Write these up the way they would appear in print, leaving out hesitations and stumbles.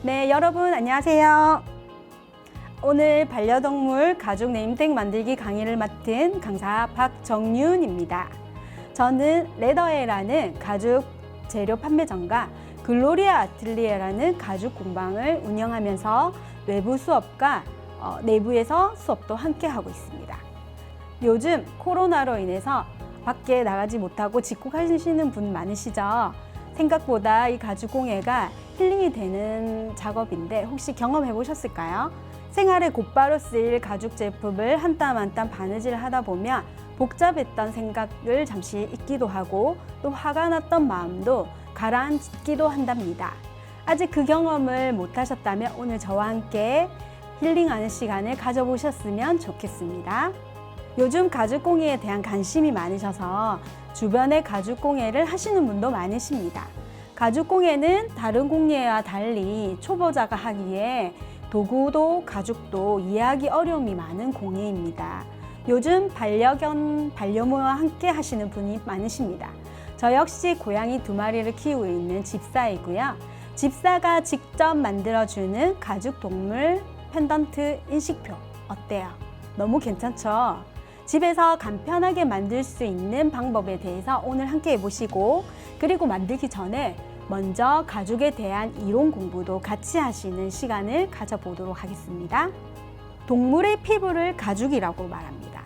네, 여러분 안녕하세요. 오늘 반려동물 가죽 네임택 만들기 강의를 맡은 강사 박정윤입니다. 저는 레더에라는 가죽 재료 판매점과 글로리아 아틀리에라는 가죽 공방을 운영하면서 외부 수업과 내부에서 수업도 함께 하고 있습니다. 요즘 코로나로 인해서 밖에 나가지 못하고 집콕하시는 분 많으시죠? 생각보다 이 가죽 공예가 힐링이 되는 작업인데 혹시 경험해 보셨을까요? 생활에 곧바로 쓰일 가죽 제품을 한 땀 한 땀 바느질을 하다 보면 복잡했던 생각을 잠시 잊기도 하고 또 화가 났던 마음도 가라앉기도 한답니다. 아직 그 경험을 못 하셨다면 오늘 저와 함께 힐링하는 시간을 가져보셨으면 좋겠습니다. 요즘 가죽 공예에 대한 관심이 많으셔서 주변에 가죽 공예를 하시는 분도 많으십니다. 가죽 공예는 다른 공예와 달리 초보자가 하기에 도구도 가죽도 이해하기 어려움이 많은 공예입니다. 요즘 반려견, 반려묘와 함께 하시는 분이 많으십니다. 저 역시 고양이 2마리를 키우고 있는 집사이고요. 집사가 직접 만들어주는 가죽 동물 펜던트 인식표 어때요? 너무 괜찮죠? 집에서 간편하게 만들 수 있는 방법에 대해서 오늘 함께 해보시고, 그리고 만들기 전에 먼저 가죽에 대한 이론 공부도 같이 하시는 시간을 가져보도록 하겠습니다. 동물의 피부를 가죽이라고 말합니다.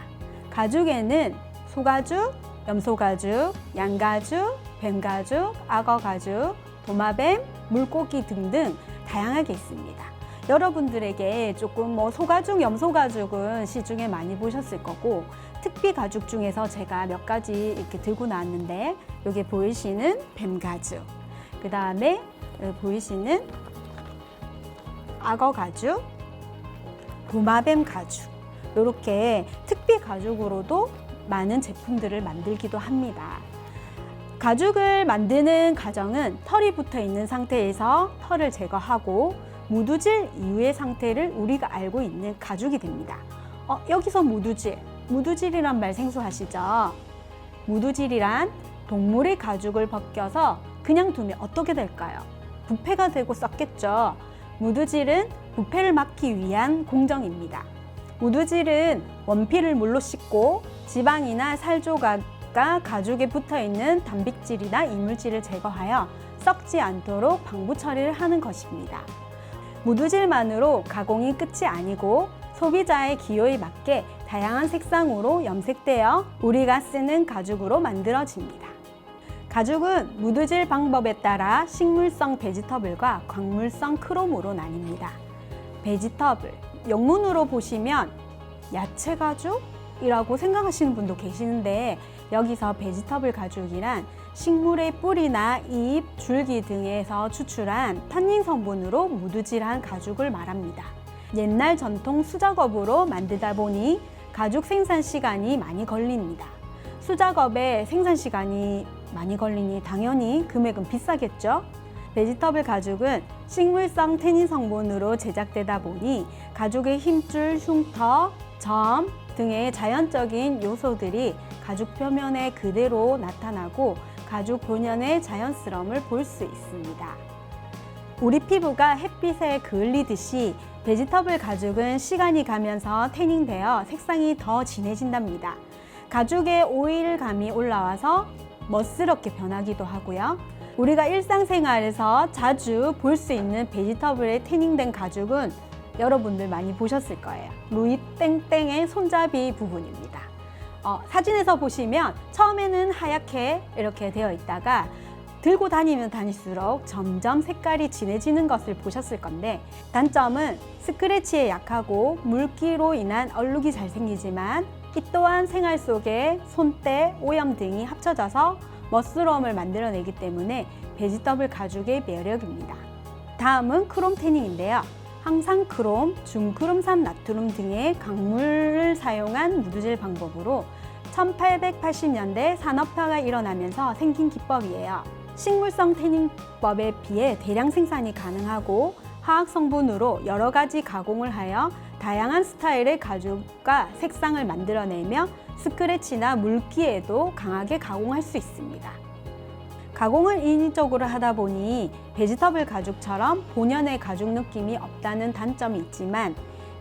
가죽에는 소가죽, 염소가죽, 양가죽, 뱀가죽, 악어가죽, 도마뱀, 물고기 등등 다양하게 있습니다. 여러분들에게 조금 소가죽, 염소가죽은 시중에 많이 보셨을 거고, 특비 가죽 중에서 제가 몇 가지 이렇게 들고 나왔는데, 여기 보이시는 뱀가죽, 그 다음에 보이시는 악어가죽, 도마뱀 가죽, 이렇게 특비 가죽으로도 많은 제품들을 만들기도 합니다. 가죽을 만드는 과정은 털이 붙어 있는 상태에서 털을 제거하고 무두질 이후의 상태를 우리가 알고 있는 가죽이 됩니다. 여기서 무두질이란 말 생소하시죠? 무두질이란 동물의 가죽을 벗겨서 그냥 두면 어떻게 될까요? 부패가 되고 썩겠죠. 무두질은 부패를 막기 위한 공정입니다. 무두질은 원피를 물로 씻고 지방이나 살 조각과 가죽에 붙어있는 단백질이나 이물질을 제거하여 썩지 않도록 방부 처리를 하는 것입니다. 무두질만으로 가공이 끝이 아니고 소비자의 기호에 맞게 다양한 색상으로 염색되어 우리가 쓰는 가죽으로 만들어집니다. 가죽은 무두질 방법에 따라 식물성 베지터블과 광물성 크롬으로 나뉩니다. 베지터블, 영문으로 보시면 야채 가죽이라고 생각하시는 분도 계시는데, 여기서 베지터블 가죽이란 식물의 뿌리나 잎, 줄기 등에서 추출한 탄닌 성분으로 무두질한 가죽을 말합니다. 옛날 전통 수작업으로 만들다 보니 가죽 생산 시간이 많이 걸립니다. 수작업에 생산 시간이 많이 걸리니 당연히 금액은 비싸겠죠? 베지터블 가죽은 식물성 태닌 성분으로 제작되다 보니 가죽의 힘줄, 흉터, 점 등의 자연적인 요소들이 가죽 표면에 그대로 나타나고 가죽 본연의 자연스러움을 볼 수 있습니다. 우리 피부가 햇빛에 그을리듯이 베지터블 가죽은 시간이 가면서 태닝되어 색상이 더 진해진답니다. 가죽에 오일감이 올라와서 멋스럽게 변하기도 하고요. 우리가 일상생활에서 자주 볼 수 있는 베지터블에 태닝된 가죽은 여러분들 많이 보셨을 거예요. 루이 땡땡의 손잡이 부분입니다. 사진에서 보시면 처음에는 하얗게 이렇게 되어 있다가 들고 다니면 다닐수록 점점 색깔이 진해지는 것을 보셨을 건데, 단점은 스크래치에 약하고 물기로 인한 얼룩이 잘 생기지만 이 또한 생활 속에 손때, 오염 등이 합쳐져서 멋스러움을 만들어내기 때문에 베지터블 가죽의 매력입니다. 다음은 크롬 태닝인데요. 항상 크롬, 중크롬산 나트륨 등의 강물을 사용한 무두질 방법으로 1880년대 산업화가 일어나면서 생긴 기법이에요. 식물성 태닝법에 비해 대량 생산이 가능하고 화학 성분으로 여러 가지 가공을 하여 다양한 스타일의 가죽과 색상을 만들어내며 스크래치나 물기에도 강하게 가공할 수 있습니다. 가공을 인위적으로 하다 보니 베지터블 가죽처럼 본연의 가죽 느낌이 없다는 단점이 있지만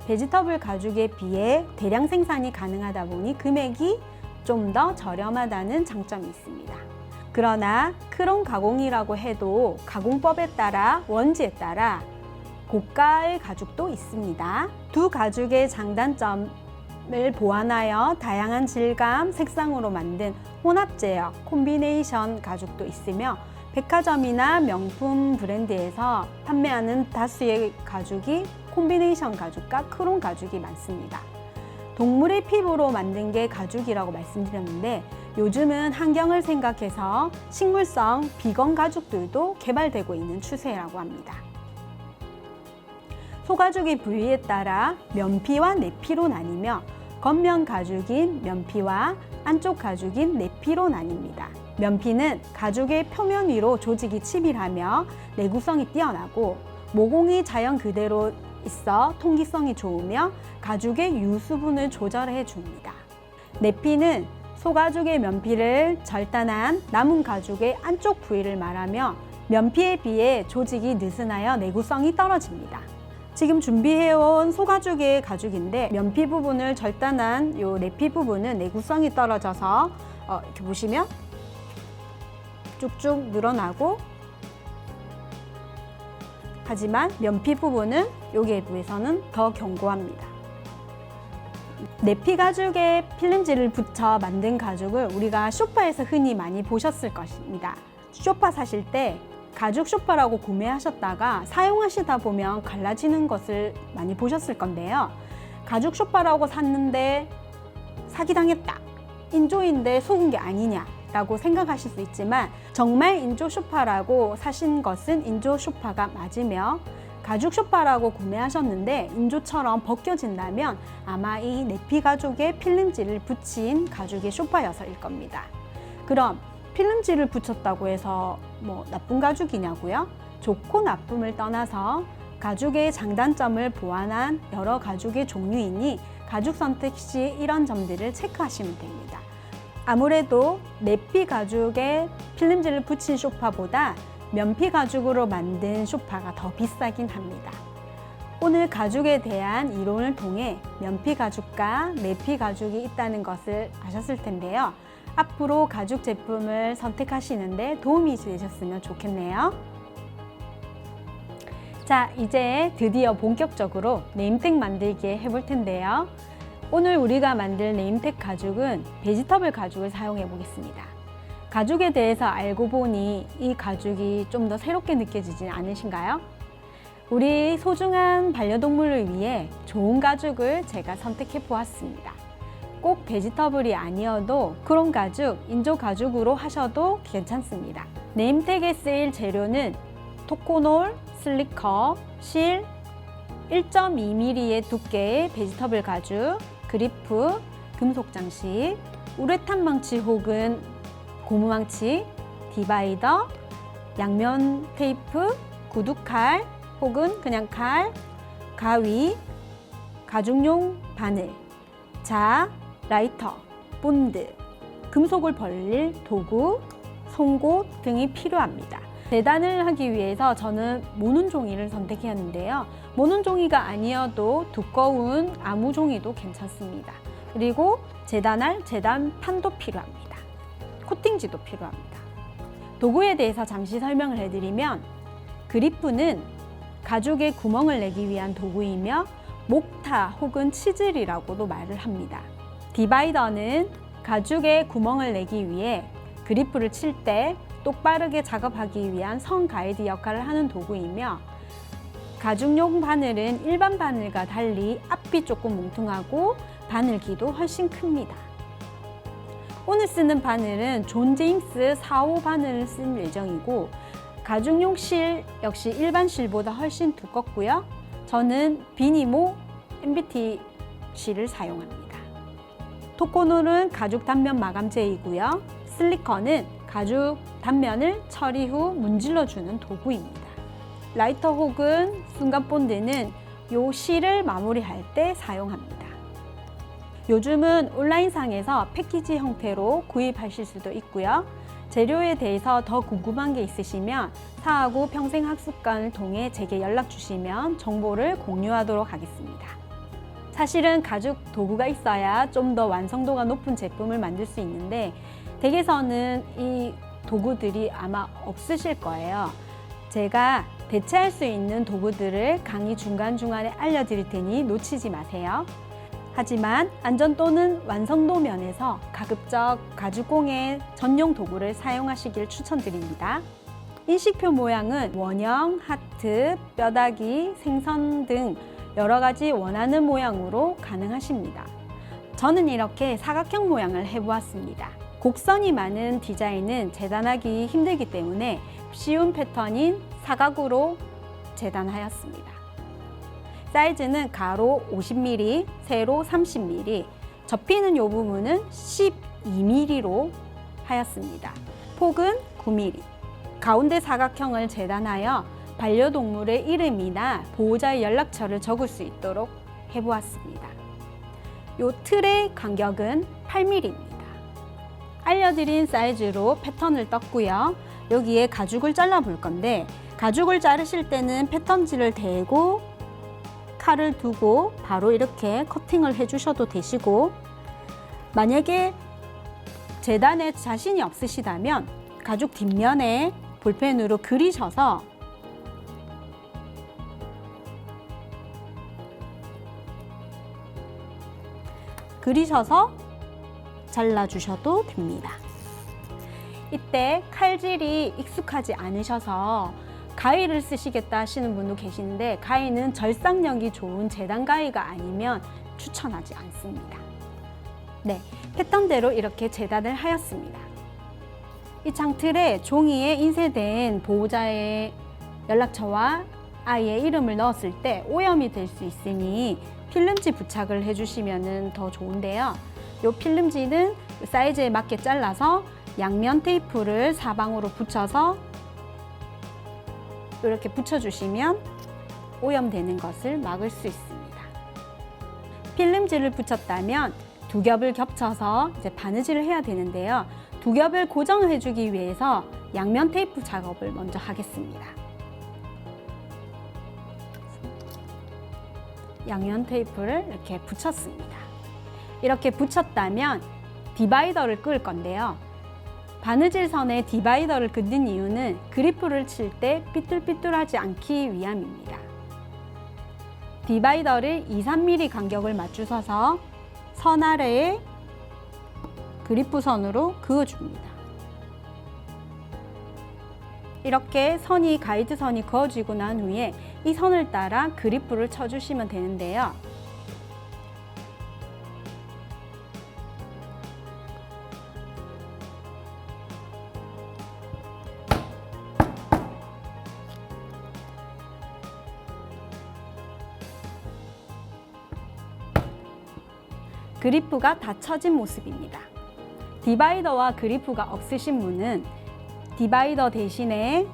베지터블 가죽에 비해 대량 생산이 가능하다 보니 금액이 좀 더 저렴하다는 장점이 있습니다. 그러나 크롬 가공이라고 해도 가공법에 따라 원지에 따라 고가의 가죽도 있습니다. 두 가죽의 장단점을 보완하여 다양한 질감, 색상으로 만든 혼합 제약, 콤비네이션 가죽도 있으며 백화점이나 명품 브랜드에서 판매하는 다수의 가죽이 콤비네이션 가죽과 크롬 가죽이 많습니다. 동물의 피부로 만든 게 가죽이라고 말씀드렸는데 요즘은 환경을 생각해서 식물성 비건 가죽들도 개발되고 있는 추세라고 합니다. 소가죽의 부위에 따라 면피와 내피로 나뉘며 겉면 가죽인 면피와 안쪽 가죽인 내피로 나뉩니다. 면피는 가죽의 표면 위로 조직이 치밀하며 내구성이 뛰어나고 모공이 자연 그대로 있어 통기성이 좋으며 가죽의 유수분을 조절해 줍니다. 내피는 소가죽의 면피를 절단한 남은 가죽의 안쪽 부위를 말하며 면피에 비해 조직이 느슨하여 내구성이 떨어집니다. 지금 준비해온 소가죽의 가죽인데 면피 부분을 절단한 요 내피 부분은 내구성이 떨어져서 이렇게 보시면 쭉쭉 늘어나고 하지만 면피 부분은 여기에 비해서는 더 견고합니다. 내피 가죽에 필름지를 붙여 만든 가죽을 우리가 쇼파에서 흔히 많이 보셨을 것입니다. 쇼파 사실 때 가죽 쇼파라고 구매하셨다가 사용하시다 보면 갈라지는 것을 많이 보셨을 건데요. 가죽 쇼파라고 샀는데 사기당했다, 인조인데 속은 게 아니냐 라고 생각하실 수 있지만 정말 인조 쇼파라고 사신 것은 인조 쇼파가 맞으며 가죽 쇼파라고 구매하셨는데 인조처럼 벗겨진다면 아마 이 내피 가죽에 필름지를 붙인 가죽의 쇼파여서일 겁니다. 그럼 필름지를 붙였다고 해서 뭐 나쁜 가죽이냐고요? 좋고 나쁨을 떠나서 가죽의 장단점을 보완한 여러 가죽의 종류이니 가죽 선택 시 이런 점들을 체크하시면 됩니다. 아무래도 내피 가죽에 필름지를 붙인 소파보다 면피 가죽으로 만든 소파가 더 비싸긴 합니다. 오늘 가죽에 대한 이론을 통해 면피 가죽과 내피 가죽이 있다는 것을 아셨을 텐데요. 앞으로 가죽 제품을 선택하시는데 도움이 되셨으면 좋겠네요. 자, 이제 드디어 본격적으로 네임택 만들기 해볼 텐데요. 오늘 우리가 만들 네임택 가죽은 베지터블 가죽을 사용해 보겠습니다. 가죽에 대해서 알고 보니 이 가죽이 좀 더 새롭게 느껴지지 않으신가요? 우리 소중한 반려동물을 위해 좋은 가죽을 제가 선택해 보았습니다. 꼭 베지터블이 아니어도 크롬 가죽, 인조 가죽으로 하셔도 괜찮습니다. 네임택에 쓰일 재료는 토코놀, 슬리커, 실, 1.2mm의 두께의 베지터블 가죽, 그리프, 금속 장식, 우레탄 망치 혹은 고무 망치, 디바이더, 양면 테이프, 구두칼 혹은 그냥 칼, 가위, 가죽용 바늘, 자, 라이터, 본드, 금속을 벌릴 도구, 송곳 등이 필요합니다. 재단을 하기 위해서 저는 모는 종이를 선택했는데요. 모는 종이가 아니어도 두꺼운 아무 종이도 괜찮습니다. 그리고 재단할 재단판도 필요합니다. 코팅지도 필요합니다. 도구에 대해서 잠시 설명을 해드리면 그리프는 가죽에 구멍을 내기 위한 도구이며 목타 혹은 치즐이라고도 말을 합니다. 디바이더는 가죽에 구멍을 내기 위해 그리프를 칠 때 똑바르게 작업하기 위한 선 가이드 역할을 하는 도구이며 가죽용 바늘은 일반 바늘과 달리 앞이 조금 뭉퉁하고 바늘기도 훨씬 큽니다. 오늘 쓰는 바늘은 존 제임스 4호 바늘을 쓸 예정이고 가죽용 실 역시 일반 실보다 훨씬 두껍고요. 저는 비니모 MBT 실을 사용합니다. 토코놀은 가죽 단면 마감제이고요. 슬리커는 가죽 단면을 처리 후 문질러주는 도구입니다. 라이터 혹은 순간 본드는 요 실을 마무리할 때 사용합니다. 요즘은 온라인상에서 패키지 형태로 구입하실 수도 있고요. 재료에 대해서 더 궁금한 게 있으시면 사하구 평생학습관을 통해 제게 연락 주시면 정보를 공유하도록 하겠습니다. 사실은 가죽 도구가 있어야 좀 더 완성도가 높은 제품을 만들 수 있는데 댁에서는 이 도구들이 아마 없으실 거예요. 제가 대체할 수 있는 도구들을 강의 중간중간에 알려드릴 테니 놓치지 마세요. 하지만 안전 또는 완성도 면에서 가급적 가죽공예 전용 도구를 사용하시길 추천드립니다. 인식표 모양은 원형, 하트, 뼈다귀, 생선 등 여러 가지 원하는 모양으로 가능하십니다. 저는 이렇게 사각형 모양을 해보았습니다. 곡선이 많은 디자인은 재단하기 힘들기 때문에 쉬운 패턴인 사각으로 재단하였습니다. 사이즈는 가로 50mm, 세로 30mm, 접히는 이 부분은 12mm로 하였습니다. 폭은 9mm. 가운데 사각형을 재단하여 반려동물의 이름이나 보호자의 연락처를 적을 수 있도록 해보았습니다. 이 틀의 간격은 8mm입니다. 알려드린 사이즈로 패턴을 떴고요. 여기에 가죽을 잘라 볼 건데 가죽을 자르실 때는 패턴지를 대고 칼을 두고 바로 이렇게 커팅을 해주셔도 되시고, 만약에 재단에 자신이 없으시다면 가죽 뒷면에 볼펜으로 그리셔서 잘라주셔도 됩니다. 이때 칼질이 익숙하지 않으셔서 가위를 쓰시겠다 하시는 분도 계시는데 가위는 절삭력이 좋은 재단 가위가 아니면 추천하지 않습니다. 네, 패턴대로 이렇게 재단을 하였습니다. 이 장틀에 종이에 인쇄된 보호자의 연락처와 아이의 이름을 넣었을 때 오염이 될 수 있으니 필름지 부착을 해주시면 더 좋은데요. 이 필름지는 사이즈에 맞게 잘라서 양면 테이프를 사방으로 붙여서 이렇게 붙여주시면 오염되는 것을 막을 수 있습니다. 필름지를 붙였다면 두 겹을 겹쳐서 이제 바느질을 해야 되는데요. 두 겹을 고정해주기 위해서 양면 테이프 작업을 먼저 하겠습니다. 양면 테이프를 이렇게 붙였습니다. 이렇게 붙였다면 디바이더를 끌 건데요. 바느질 선에 디바이더를 긋는 이유는 그리프를 칠 때 삐뚤삐뚤하지 않기 위함입니다. 디바이더를 2-3mm 간격을 맞추셔서 선 아래에 그리프 선으로 그어줍니다. 이렇게 선이 가이드 선이 그어지고 난 후에 이 선을 따라 그리프를 쳐주시면 되는데요. 그리프가 다 쳐진 모습입니다. 디바이더와 그리프가 없으신 분은 디바이더 대신에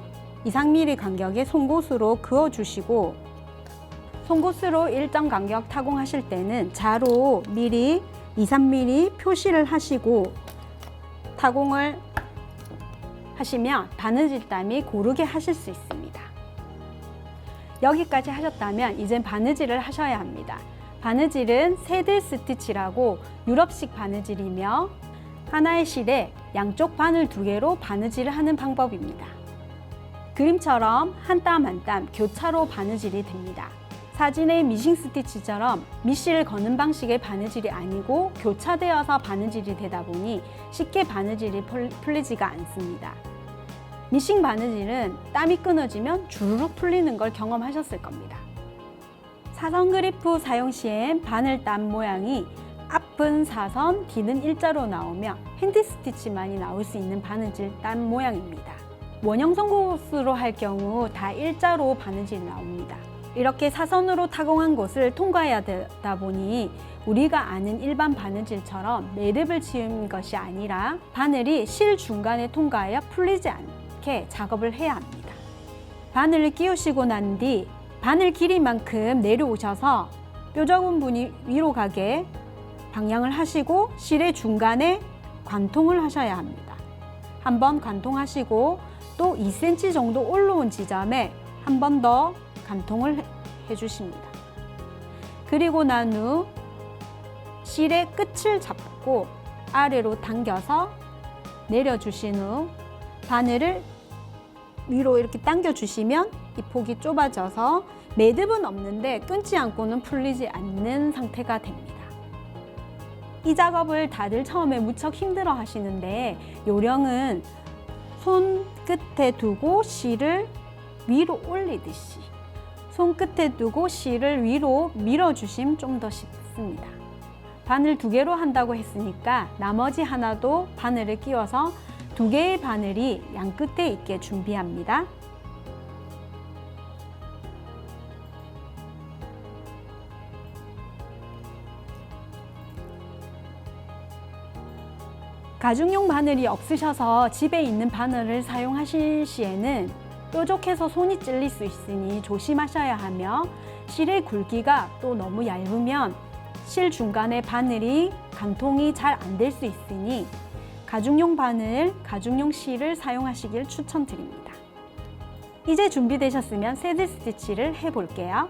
2-3mm 간격의 송곳으로 그어주시고, 송곳으로 일정 간격 타공하실 때는 자로 미리 2-3mm 표시를 하시고 타공을 하시면 바느질땀이 고르게 하실 수 있습니다. 여기까지 하셨다면 이제 바느질을 하셔야 합니다. 바느질은 새드 스티치라고 유럽식 바느질이며 하나의 실에 양쪽 바늘 2개로 바느질을 하는 방법입니다. 그림처럼 한 땀 한 땀 교차로 바느질이 됩니다. 사진의 미싱 스티치처럼 미실을 거는 방식의 바느질이 아니고 교차되어서 바느질이 되다 보니 쉽게 바느질이 풀리지가 않습니다. 미싱 바느질은 땀이 끊어지면 주르륵 풀리는 걸 경험하셨을 겁니다. 사선 그리프 사용 시엔 바늘땀 모양이 앞은 사선, 뒤는 일자로 나오며 핸드 스티치만이 나올 수 있는 바느질 땀 모양입니다. 원형 송곳으로 할 경우 다 일자로 바느질이 나옵니다. 이렇게 사선으로 타공한 곳을 통과해야 되다 보니 우리가 아는 일반 바느질처럼 매듭을 지은 것이 아니라 바늘이 실 중간에 통과하여 풀리지 않게 작업을 해야 합니다. 바늘을 끼우시고 난 뒤 바늘 길이만큼 내려오셔서 뾰족한 부분이 위로 가게 방향을 하시고 실의 중간에 관통을 하셔야 합니다. 한 번 관통하시고 또 2cm 정도 올라온 지점에 한 번 더 관통을 해주십니다. 그리고 난 후 실의 끝을 잡고 아래로 당겨서 내려주신 후 바늘을 위로 이렇게 당겨주시면 이 폭이 좁아져서 매듭은 없는데 끊지 않고는 풀리지 않는 상태가 됩니다. 이 작업을 다들 처음에 무척 힘들어 하시는데 요령은 손끝에 두고 실을 위로 올리듯이 손끝에 두고 실을 위로 밀어주시면 좀 더 쉽습니다. 바늘 2개로 한다고 했으니까 나머지 하나도 바늘을 끼워서 2개의 바늘이 양끝에 있게 준비합니다. 가죽용 바늘이 없으셔서 집에 있는 바늘을 사용하실 시에는 뾰족해서 손이 찔릴 수 있으니 조심하셔야 하며 실의 굵기가 또 너무 얇으면 실 중간에 바늘이 관통이 잘 안 될 수 있으니 가죽용 바늘, 가죽용 실을 사용하시길 추천드립니다. 이제 준비되셨으면 새드 스티치를 해볼게요.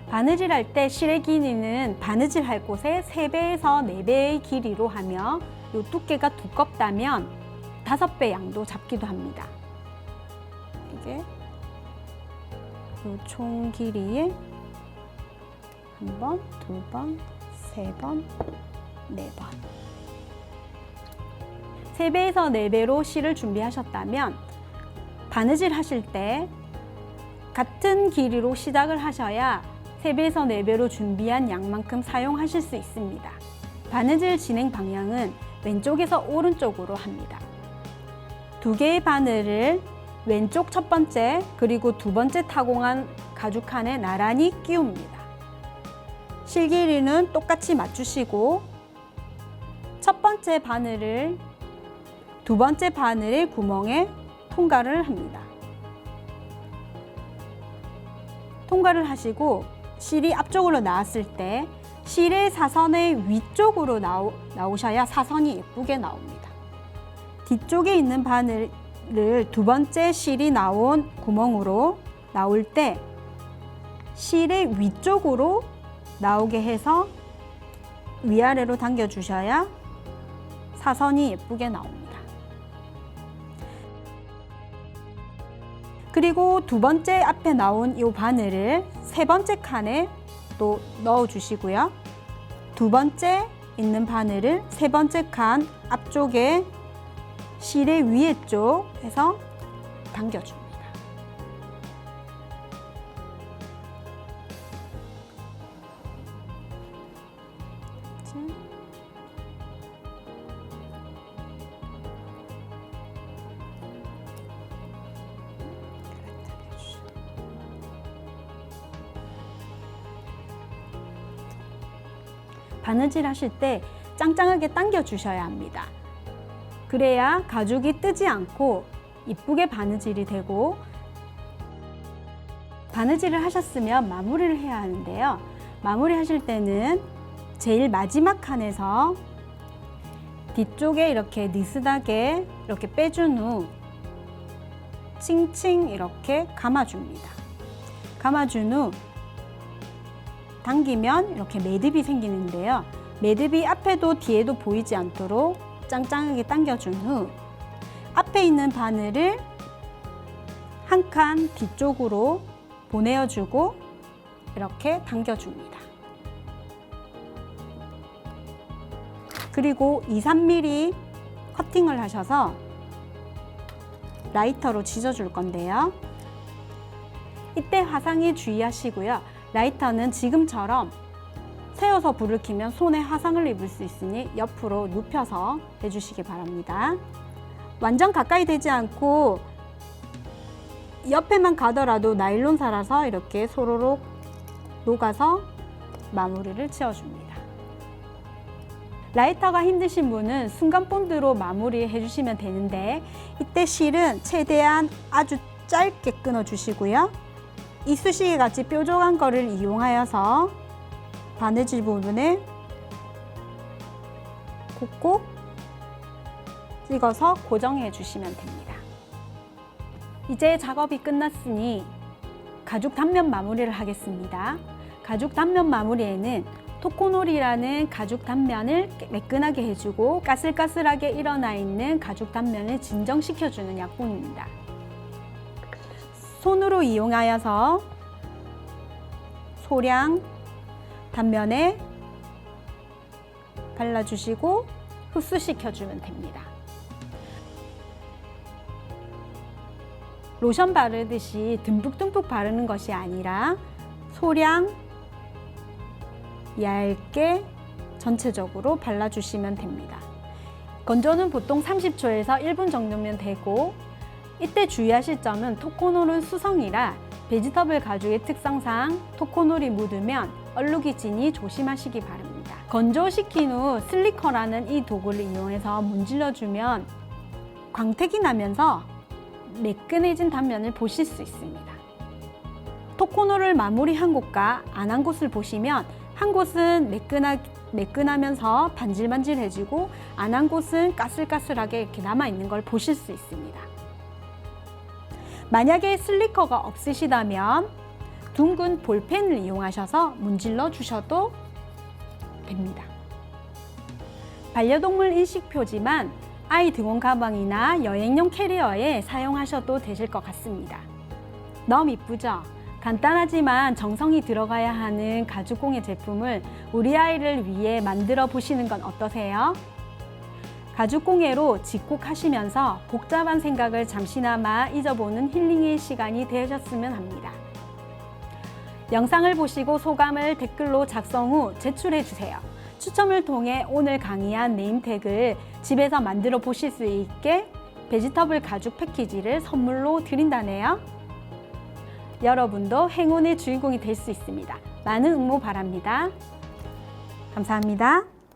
바느질 할 때 실의 길이는 바느질 할 곳의 3배에서 4배의 길이로 하며 이 두께가 두껍다면 5배 양도 잡기도 합니다. 이게 이 총 길이에 1번, 2번, 3번, 4번 3배에서 4배로 실을 준비하셨다면 바느질 하실 때 같은 길이로 시작을 하셔야 3배에서 4배로 준비한 양만큼 사용하실 수 있습니다. 바느질 진행 방향은 왼쪽에서 오른쪽으로 합니다. 2개의 바늘을 왼쪽 첫 번째 그리고 2번째 타공한 가죽칸에 나란히 끼웁니다. 실 길이는 똑같이 맞추시고 첫 번째 바늘을 2번째 바늘의 구멍에 통과를 합니다. 통과를 하시고 실이 앞쪽으로 나왔을 때 실의 사선의 위쪽으로 나오셔야 사선이 예쁘게 나옵니다. 뒤쪽에 있는 바늘을 2번째 실이 나온 구멍으로 나올 때 실의 위쪽으로 나오게 해서 위아래로 당겨 주셔야 사선이 예쁘게 나옵니다. 그리고 2번째 앞에 나온 이 바늘을 3번째 칸에 또 넣어 주시고요. 2번째 있는 바늘을 3번째 칸 앞쪽에 실의 위에 쪽에서 당겨줍니다. 바느질 하실 때 짱짱하게 당겨 주셔야 합니다. 그래야 가죽이 뜨지 않고 이쁘게 바느질이 되고, 바느질을 하셨으면 마무리를 해야 하는데요. 마무리 하실 때는 제일 마지막 칸에서 뒤쪽에 이렇게 느슨하게 이렇게 빼준 후 칭칭 이렇게 감아줍니다. 감아준 후 당기면 이렇게 매듭이 생기는데요. 매듭이 앞에도 뒤에도 보이지 않도록 짱짱하게 당겨준 후 앞에 있는 바늘을 한 칸 뒤쪽으로 보내어주고 이렇게 당겨줍니다. 그리고 2-3mm 커팅을 하셔서 라이터로 지져줄 건데요. 이때 화상에 주의하시고요. 라이터는 지금처럼 세워서 불을 켜면 손에 화상을 입을 수 있으니 옆으로 눕혀서 해주시기 바랍니다. 완전 가까이 되지 않고 옆에만 가더라도 나일론사라서 이렇게 소로록 녹아서 마무리를 지어줍니다. 라이터가 힘드신 분은 순간 본드로 마무리해 주시면 되는데, 이때 실은 최대한 아주 짧게 끊어 주시고요. 이쑤시개 같이 뾰족한 거를 이용하여서 바느질 부분에 콕콕 찍어서 고정해 주시면 됩니다. 이제 작업이 끝났으니 가죽 단면 마무리를 하겠습니다. 가죽 단면 마무리에는 토코놀이라는 가죽 단면을 매끈하게 해주고 까슬까슬하게 일어나 있는 가죽 단면을 진정시켜주는 약품입니다. 손으로 이용하여서 소량 단면에 발라주시고 흡수시켜주면 됩니다. 로션 바르듯이 듬뿍듬뿍 바르는 것이 아니라 소량 얇게 전체적으로 발라주시면 됩니다. 건조는 보통 30초에서 1분 정도면 되고, 이때 주의하실 점은 토코놀은 수성이라 베지터블 가죽의 특성상 토코놀이 묻으면 얼룩이 지니 조심하시기 바랍니다. 건조시킨 후 슬리커라는 이 도구를 이용해서 문질러주면 광택이 나면서 매끈해진 단면을 보실 수 있습니다. 토코놀을 마무리한 곳과 안 한 곳을 보시면 한 곳은 매끈하면서 반질반질해지고 안 한 곳은 까슬까슬하게 이렇게 남아있는 걸 보실 수 있습니다. 만약에 슬리커가 없으시다면 둥근 볼펜을 이용하셔서 문질러 주셔도 됩니다. 반려동물 인식표지만 아이 등원 가방이나 여행용 캐리어에 사용하셔도 되실 것 같습니다. 너무 이쁘죠? 간단하지만 정성이 들어가야 하는 가죽공예 제품을 우리 아이를 위해 만들어 보시는 건 어떠세요? 가죽공예로 집콕하시면서 복잡한 생각을 잠시나마 잊어보는 힐링의 시간이 되셨으면 합니다. 영상을 보시고 소감을 댓글로 작성 후 제출해 주세요. 추첨을 통해 오늘 강의한 네임택을 집에서 만들어 보실 수 있게 베지터블 가죽 패키지를 선물로 드린다네요. 여러분도 행운의 주인공이 될 수 있습니다. 많은 응모 바랍니다. 감사합니다.